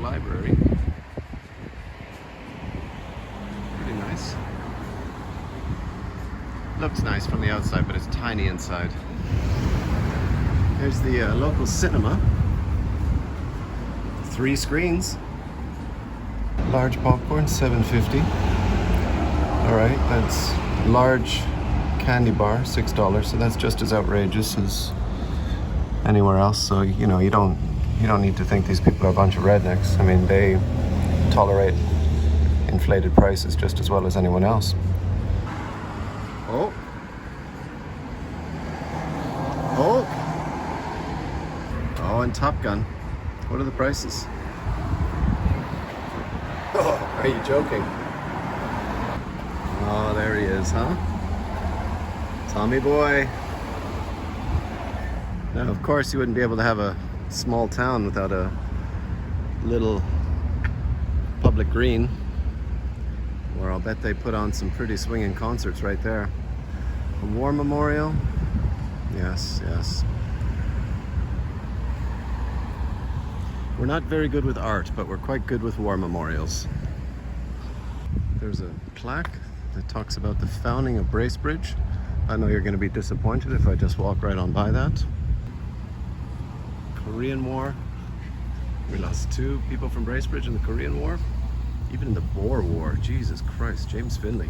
library. Pretty nice. Looks nice from the outside, but it's tiny inside. Here's the local cinema. 3 screens. Large popcorn, $7.50. All right, that's large candy bar, $6. So that's just as outrageous as anywhere else. So you know, you don't need to think these people are a bunch of rednecks. I mean, they tolerate inflated prices just as well as anyone else. Oh. Oh. Oh, and Top Gun. What are the prices? Oh, are you joking? Oh, there he is, huh? Tommy boy. Now, of course, you wouldn't be able to have a small town without a little public green, where I'll bet they put on some pretty swinging concerts right there. A war memorial. Yes, yes. We're not very good with art, but we're quite good with war memorials. There's a plaque that talks about the founding of Bracebridge. I know you're going to be disappointed if I just walk right on by that. Korean War. We lost 2 people from Bracebridge in the Korean War. Even in the Boer War. Jesus Christ, James Finley.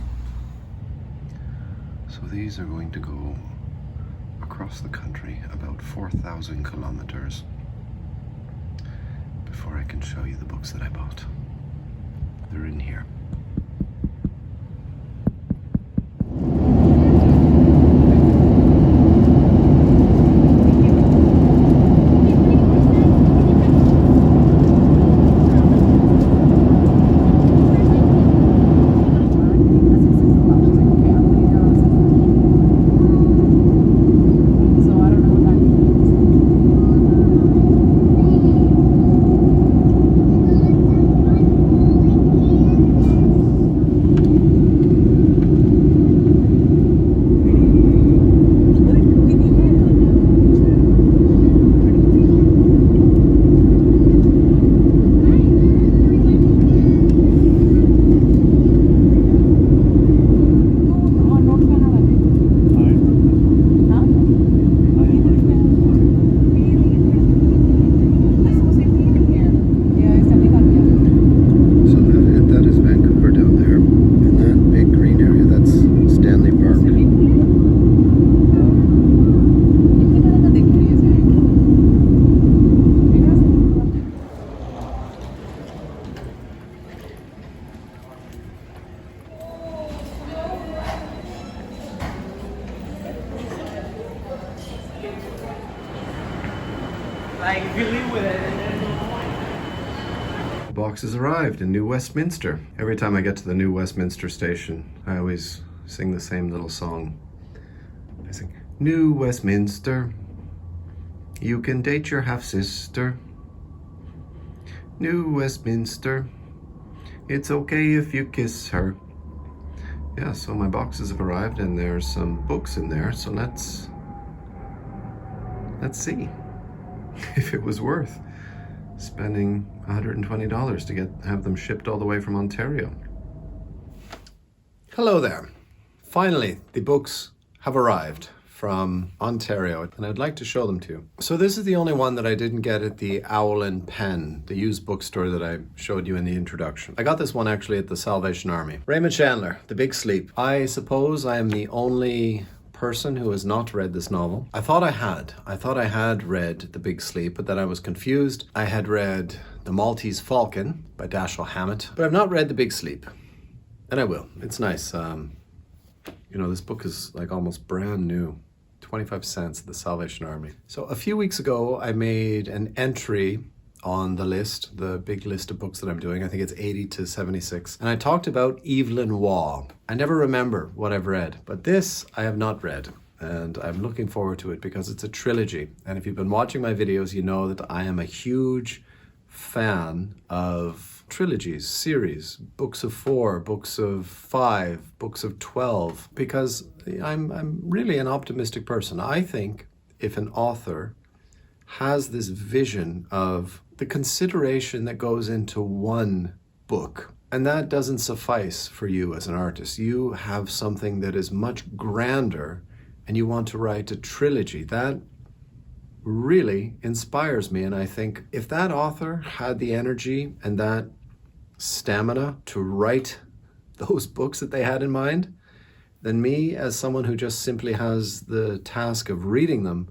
So these are going to go across the country about 4,000 kilometers before I can show you the books that I bought. They're in here. The box has arrived in New Westminster. Every time I get to the New Westminster station, I always sing the same little song. I sing, New Westminster, you can date your half-sister. New Westminster, it's okay if you kiss her. Yeah, so my boxes have arrived and there's some books in there, so let's see if it was worth spending $120 to have them shipped all the way from Ontario. Hello there. Finally, the books have arrived from Ontario, and I'd like to show them to you. So this is the only one that I didn't get at the Owl and Pen, the used bookstore that I showed you in the introduction. I got this one actually at the Salvation Army. Raymond Chandler, The Big Sleep. I suppose I am the only person who has not read this novel. I thought I had read The Big Sleep, but then I was confused. I had read The Maltese Falcon by Dashiell Hammett, but I've not read The Big Sleep, and I will. It's nice. You know, this book is like almost brand new. 25 cents at the Salvation Army. So a few weeks ago, I made an entry on the list, the big list of books that I'm doing. I think it's 80 to 76. And I talked about Evelyn Waugh. I never remember what I've read, but this I have not read. And I'm looking forward to it because it's a trilogy. And if you've been watching my videos, you know that I am a huge fan of trilogies, series, books of 4, books of 5, books of 12, because I'm really an optimistic person. I think if an author has this vision of the consideration that goes into one book. And that doesn't suffice for you as an artist. You have something that is much grander, and you want to write a trilogy. That really inspires me. And I think if that author had the energy and that stamina to write those books that they had in mind, then me, as someone who just simply has the task of reading them,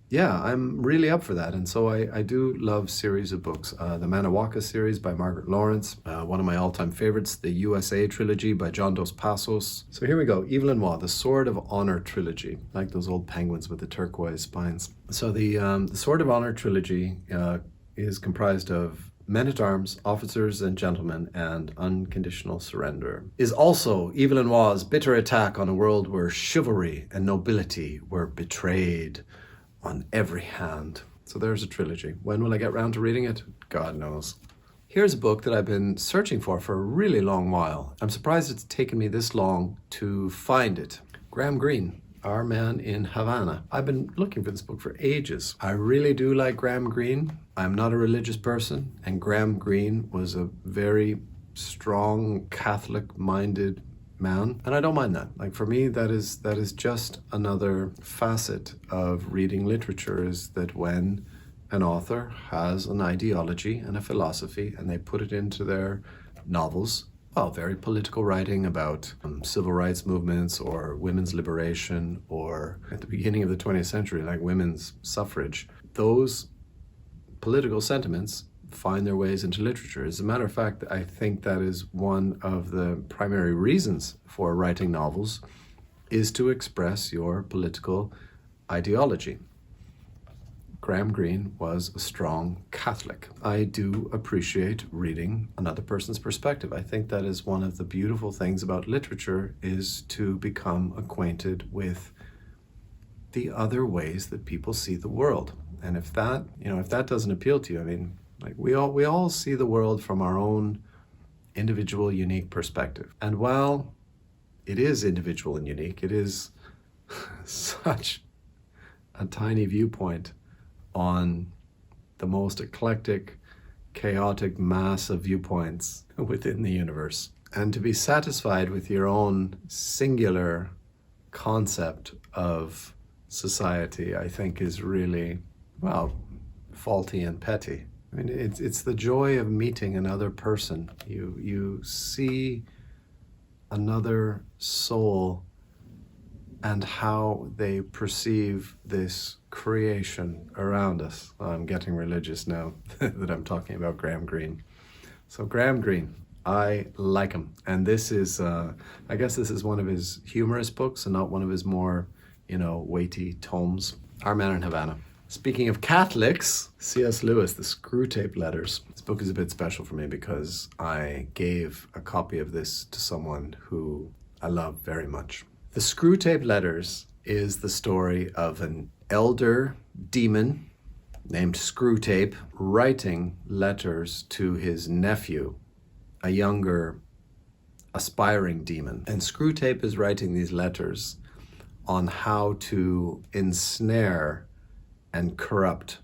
yeah, I'm really up for that. And so I do love series of books. The Manahuaca series by Margaret Lawrence, one of my all-time favorites, the USA trilogy by John Dos Passos. So here we go, Evil and Noir, the Sword of Honor trilogy, like those old penguins with the turquoise spines. So the Sword of Honor trilogy is comprised of Men-at-Arms, Officers and Gentlemen, and Unconditional Surrender. Is also Evil and Noir's bitter attack on a world where chivalry and nobility were betrayed on every hand. So there's a trilogy. When will I get round to reading it? God knows. Here's a book that I've been searching for a really long while. I'm surprised it's taken me this long to find it. Graham Greene, Our Man in Havana. I've been looking for this book for ages. I really do like Graham Greene. I'm not a religious person, and Graham Greene was a very strong Catholic-minded man, and I don't mind that. Like, for me, that is just another facet of reading literature, is that when an author has an ideology and a philosophy and they put it into their novels, well, very political writing about civil rights movements or women's liberation, or at the beginning of the 20th century, like women's suffrage, those political sentiments find their ways into literature. As a matter of fact, I think that is one of the primary reasons for writing novels, is to express your political ideology. Graham Greene was a strong Catholic. I do appreciate reading another person's perspective. I think that is one of the beautiful things about literature, is to become acquainted with the other ways that people see the world. And if that doesn't appeal to you, I mean, like, we all see the world from our own individual, unique perspective. And while it is individual and unique, it is such a tiny viewpoint on the most eclectic, chaotic mass of viewpoints within the universe. And to be satisfied with your own singular concept of society, I think, is really, well, faulty and petty. I mean, it's the joy of meeting another person. You see another soul and how they perceive this creation around us. I'm getting religious now that I'm talking about Graham Greene. So Graham Greene, I like him. And this is, I guess this is one of his humorous books and not one of his more, weighty tomes. Our Man in Havana. Speaking of Catholics, C.S. Lewis, the Screwtape Letters. This book is a bit special for me because I gave a copy of this to someone who I love very much. The Screwtape Letters is the story of an elder demon named Screwtape writing letters to his nephew, a younger, aspiring demon. And Screwtape is writing these letters on how to ensnare and corrupt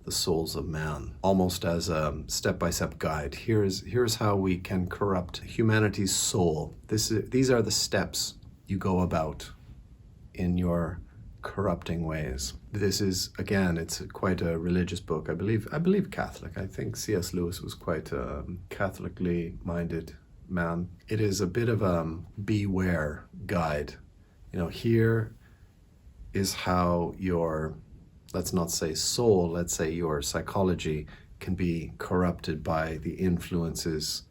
the souls of man, almost as a step-by-step guide. Here's how we can corrupt humanity's soul. These are the steps you go about in your corrupting ways. This is, again, it's quite a religious book. I believe Catholic. I think C.S. Lewis was quite a Catholically minded man. It is a bit of a beware guide. Here is how your, let's not say soul, let's say your psychology can be corrupted by the influences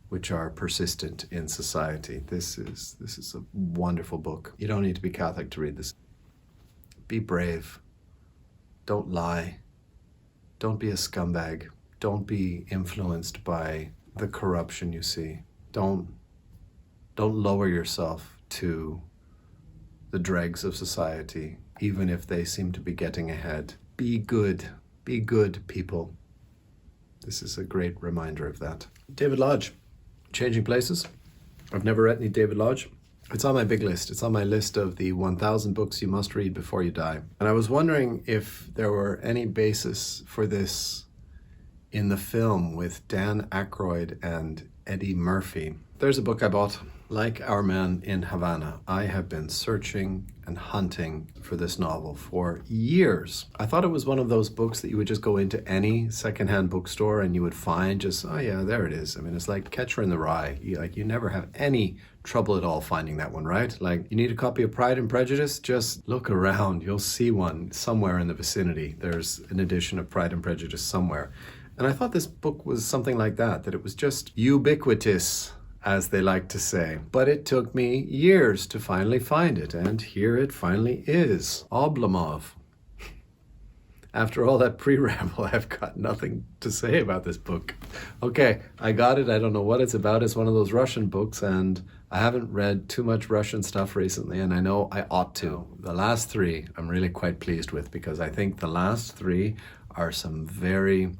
which are persistent in society. This is a wonderful book. You don't need to be Catholic to read this. Be brave. Don't lie. Don't be a scumbag. Don't be influenced by the corruption you see. Don't lower yourself to the dregs of society, even if they seem to be getting ahead. Be good. Be good, people. This is a great reminder of that. David Lodge, Changing Places. I've never read any David Lodge. It's on my big list. It's on my list of the 1,000 books you must read before you die. And I was wondering if there were any basis for this in the film with Dan Aykroyd and Eddie Murphy. There's a book I bought. Like Our Man in Havana, I have been searching and hunting for this novel for years. I thought it was one of those books that you would just go into any secondhand bookstore and you would find just, oh yeah, there it is. I mean, it's like Catcher in the Rye. You never have any trouble at all finding that one, right? Like, you need a copy of Pride and Prejudice? Just look around. You'll see one somewhere in the vicinity. There's an edition of Pride and Prejudice somewhere. And I thought this book was something like that it was just ubiquitous, as they like to say. But it took me years to finally find it, and here it finally is. Oblomov. After all that pre-ramble, I've got nothing to say about this book. Okay, I got it. I don't know what it's about. It's one of those Russian books, and I haven't read too much Russian stuff recently, and I know I ought to. The last three I'm really quite pleased with, because I think the last three are some very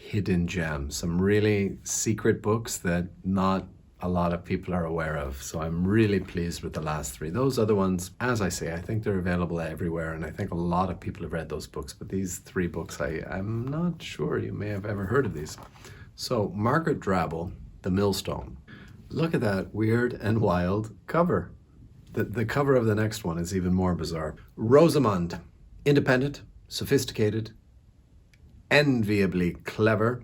hidden gems, some really secret books that not a lot of people are aware of. So I'm really pleased with the last three. Those other ones, as I say, I think they're available everywhere, and I think a lot of people have read those books, but these three books, I'm not sure you may have ever heard of these. So Margaret Drabble, The Millstone. Look at that weird and wild cover. The cover of the next one is even more bizarre. Rosamund, independent, sophisticated, enviably clever,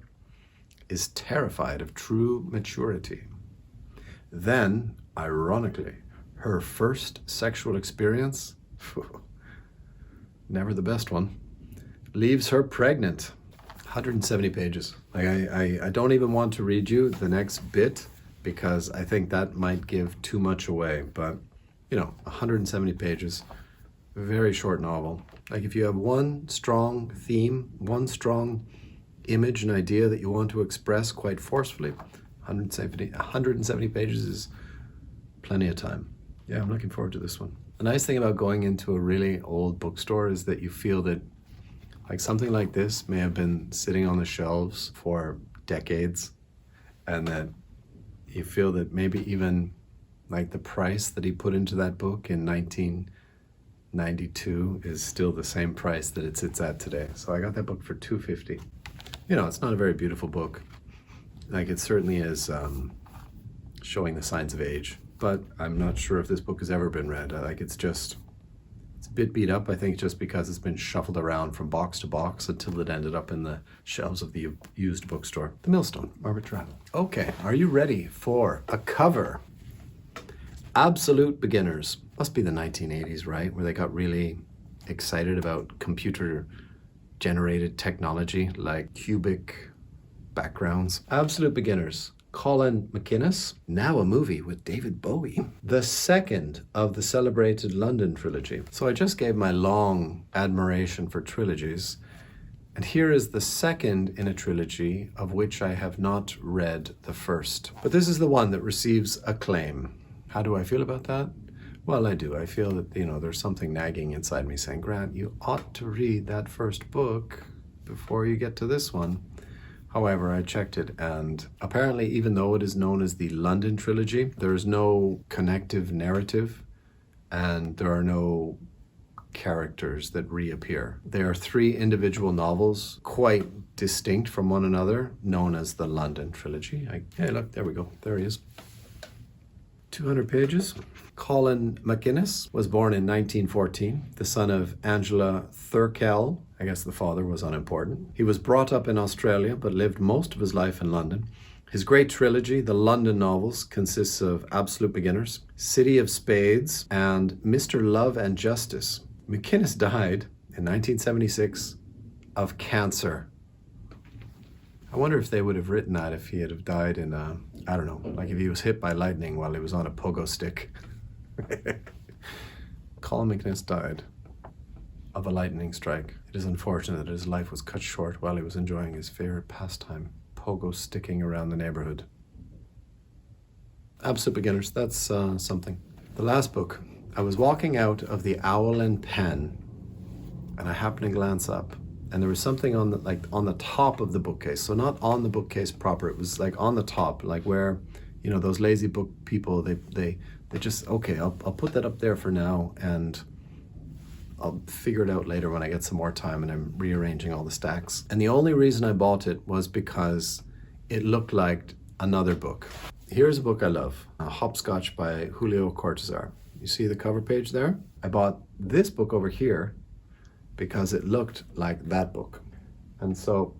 is terrified of true maturity. Then, ironically, her first sexual experience, never the best one, leaves her pregnant. 170 pages. Like, I don't even want to read you the next bit, because I think that might give too much away. But, 170 pages, very short novel. Like, if you have one strong theme, one strong image and idea that you want to express quite forcefully, 170 pages is plenty of time. Yeah, I'm looking forward to this one. The nice thing about going into a really old bookstore is that you feel that like something like this may have been sitting on the shelves for decades, and that you feel that maybe even like the price that he put into that book in 1992 is still the same price that it sits at today. So I got that book for $2.50. It's not a very beautiful book. Like, it certainly is showing the signs of age, but I'm not sure if this book has ever been read. It's a bit beat up, I think, just because it's been shuffled around from box to box until it ended up in the shelves of the used bookstore. The Millstone, Margaret Drabble. Okay, are you ready for a cover? Absolute Beginners. Must be the 1980s, right? Where they got really excited about computer-generated technology like cubic backgrounds. Absolute Beginners. Colin McInnes, now a movie with David Bowie. The second of the celebrated London trilogy. So I just gave my long admiration for trilogies, and here is the second in a trilogy of which I have not read the first. But this is the one that receives acclaim. How do I feel about that? Well, I do. I feel that, there's something nagging inside me saying, Grant, you ought to read that first book before you get to this one. However, I checked it, and apparently, even though it is known as the London trilogy, there is no connective narrative, and there are no characters that reappear. There are three individual novels, quite distinct from one another, known as the London trilogy. Hey, look, there we go. There he is. 200 pages. Colin McInnes was born in 1914, the son of Angela Thurkell. I guess the father was unimportant. He was brought up in Australia, but lived most of his life in London. His great trilogy, the London novels, consists of Absolute Beginners, City of Spades, and Mr. Love and Justice. McInnes died in 1976 of cancer. I wonder if they would have written that if he had have died in, I don't know, like if he was hit by lightning while he was on a pogo stick. Colin McInnes died of a lightning strike. It is unfortunate that his life was cut short while he was enjoying his favorite pastime, pogo sticking around the neighborhood. Absolute Beginners, that's something. The last book. I was walking out of the Owl and Pen, and I happened to glance up, and there was something on the top of the bookcase. So not on the bookcase proper. It was like on the top, like where, those lazy book people, they just, okay, I'll put that up there for now, and I'll figure it out later when I get some more time and I'm rearranging all the stacks. And the only reason I bought it was because it looked like another book. Here's a book I love, Hopscotch by Julio Cortázar. You see the cover page there? I bought this book over here because it looked like that book. And so,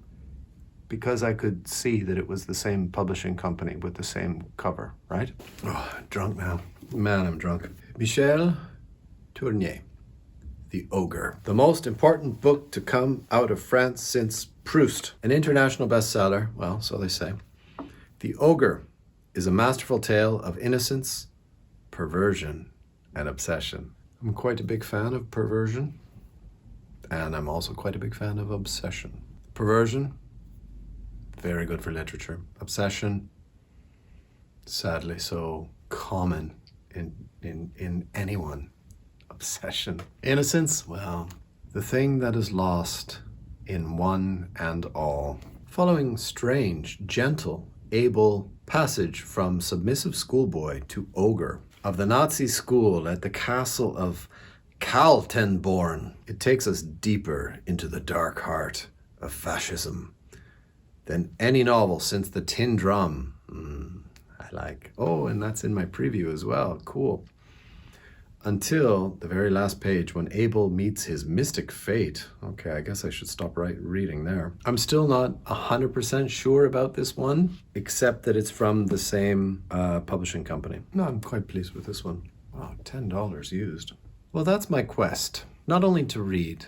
because I could see that it was the same publishing company with the same cover, right? Oh, I'm drunk now. Man, I'm drunk. Michel Tournier, The Ogre. The most important book to come out of France since Proust. An international bestseller, well, so they say. The Ogre is a masterful tale of innocence, perversion, and obsession. I'm quite a big fan of perversion, and I'm also quite a big fan of obsession. Perversion, very good for literature. Obsession, sadly so common in anyone. Obsession. Innocence, well, the thing that is lost in one and all. Following strange, gentle, able passage from submissive schoolboy to ogre of the Nazi school at the castle of Kaltenborn, it takes us deeper into the dark heart of fascism than any novel since The Tin Drum. I like. Oh, and that's in my preview as well. Cool. Until the very last page when Abel meets his mystic fate. Okay, I guess I should stop reading there. I'm still not 100% sure about this one, except that it's from the same publishing company. No, I'm quite pleased with this one. Wow, $10 used. Well, that's my quest. Not only to read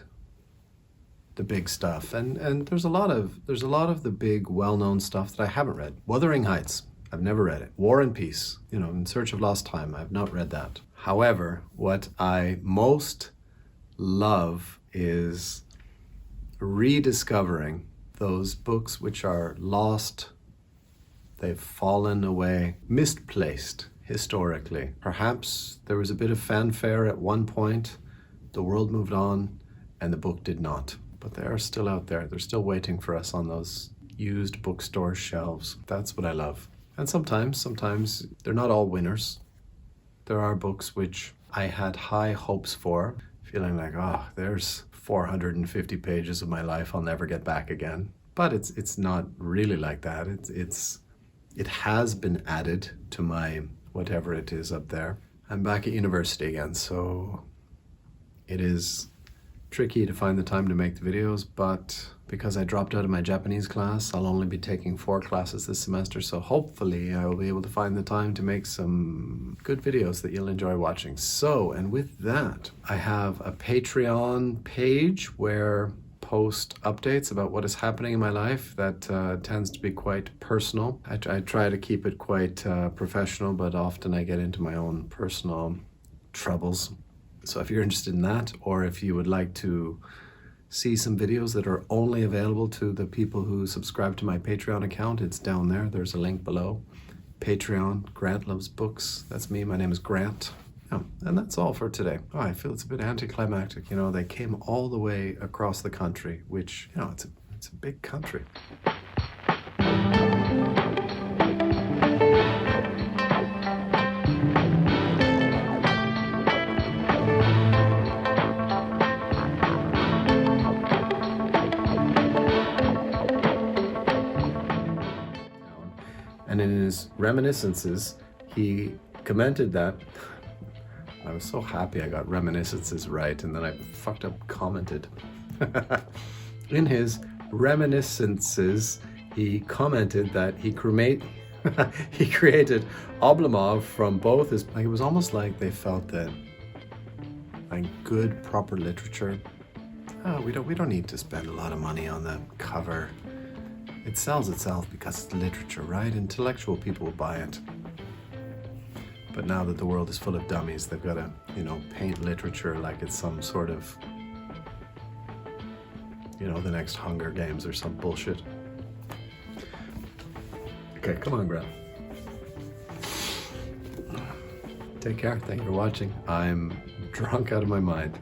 the big stuff, and there's a lot of the big well-known stuff that I haven't read. Wuthering Heights, I've never read it. War and Peace, In Search of Lost Time, I've not read that. However, what I most love is rediscovering those books which are lost, they've fallen away, misplaced historically. Perhaps there was a bit of fanfare at one point, the world moved on, and the book did not. But they are still out there. They're still waiting for us on those used bookstore shelves. That's what I love. And sometimes they're not all winners. There are books which I had high hopes for, feeling like, there's 450 pages of my life I'll never get back again. But it's not really like that. It has been added to my whatever it is up there. I'm back at university again, so it is tricky to find the time to make the videos, but because I dropped out of my Japanese class, I'll only be taking 4 classes this semester, so hopefully I will be able to find the time to make some good videos that you'll enjoy watching. So, and with that, I have a Patreon page where I post updates about what is happening in my life that tends to be quite personal. I try to keep it quite professional, but often I get into my own personal troubles. So if you're interested in that, or if you would like to see some videos that are only available to the people who subscribe to my Patreon account, it's down there. There's a link below. Patreon, Grant Loves Books. That's me. My name is Grant. Yeah, and that's all for today. I feel it's a bit anticlimactic. They came all the way across the country, which, it's a big country. And in his reminiscences, he commented that, I was so happy I got reminiscences right, and then I fucked up commented. In his reminiscences, he commented that he created Oblomov from both his, it was almost like they felt that good, proper literature, we don't need to spend a lot of money on the cover. It sells itself because it's literature, right? Intellectual people will buy it. But now that the world is full of dummies, they've got to, paint literature like it's some sort of, the next Hunger Games or some bullshit. Okay, come on, Grant. Take care. Thank you for watching. I'm drunk out of my mind.